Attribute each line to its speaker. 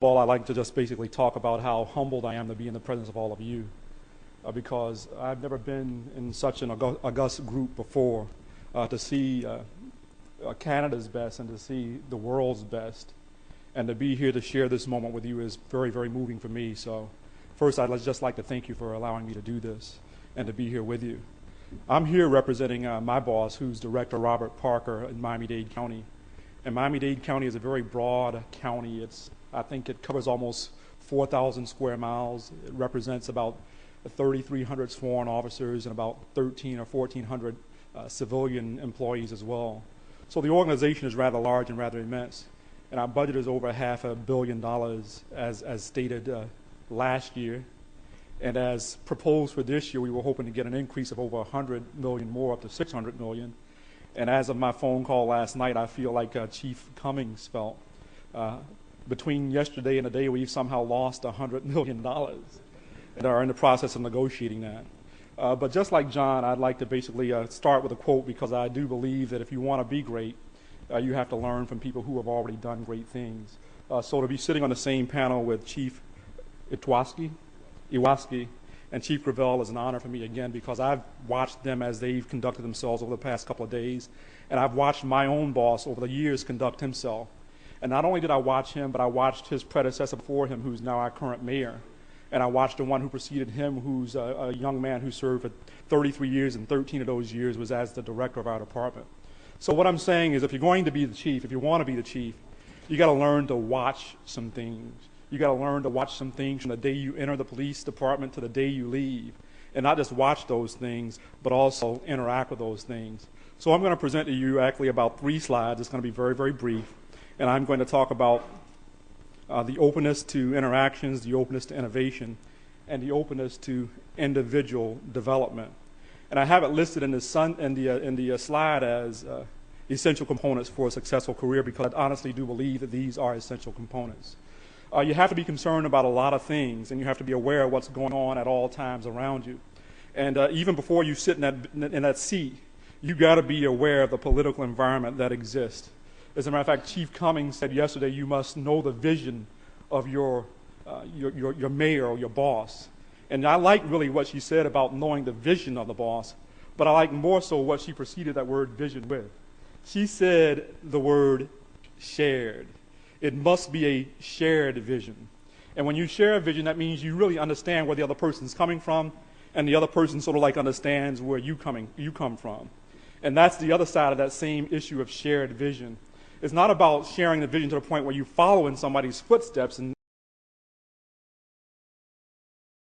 Speaker 1: Well, I'd like to just basically talk about how humbled I am to be in the presence of all of you, because I've never been in such an august group before, to see Canada's best and to see the world's best, and to be here to share this moment with you is very, very moving for me. So first, I'd just like to thank you for allowing me to do this and to be here with you. I'm here representing my boss, who's Director Robert Parker in Miami-Dade County. And Miami-Dade County is a very broad county. I think it covers almost 4,000 square miles. It represents about 3,300 sworn officers and about 1,300 or 1,400 civilian employees as well. So the organization is rather large and rather immense. And our budget is over $500 million as stated last year. And as proposed for this year, we were hoping to get an increase of over 100 million more, up to 600 million. And as of my phone call last night, I feel like Chief Cummings felt. Between yesterday and today, we've somehow lost $100 million and are in the process of negotiating that. But just like John, I'd like to basically start with a quote, because I do believe that if you want to be great, you have to learn from people who have already done great things. So to be sitting on the same panel with Chief Iwaski and Chief Gravel is an honor for me again, because I've watched them as they've conducted themselves over the past couple of days, and I've watched my own boss over the years conduct himself. And not only did I watch him, but I watched his predecessor before him, who's now our current mayor. And I watched the one who preceded him, who's a young man who served for 33 years, and 13 of those years was as the director of our department. So what I'm saying is, if you're going to be the chief, if you want to be the chief, you got to learn to watch some things. You got to learn to watch some things from the day you enter the police department to the day you leave. And not just watch those things, but also interact with those things. So I'm going to present to you actually about 3 slides. It's going to be very, very brief. And I'm going to talk about the openness to interactions, the openness to innovation, and the openness to individual development. And I have it listed in the slide as essential components for a successful career, because I honestly do believe that these are essential components. You have to be concerned about a lot of things, and you have to be aware of what's going on at all times around you. And even before you sit in that seat, you got to be aware of the political environment that exists. As a matter of fact, Chief Cummings said yesterday, you must know the vision of your mayor or your boss. And I like really what she said about knowing the vision of the boss, but I like more so what she preceded that word vision with. She said the word shared. It must be a shared vision. And when you share a vision, that means you really understand where the other person's coming from, and the other person sort of like understands where you come from. And that's the other side of that same issue of shared vision. It's not about sharing the vision to the point where you follow in somebody's footsteps and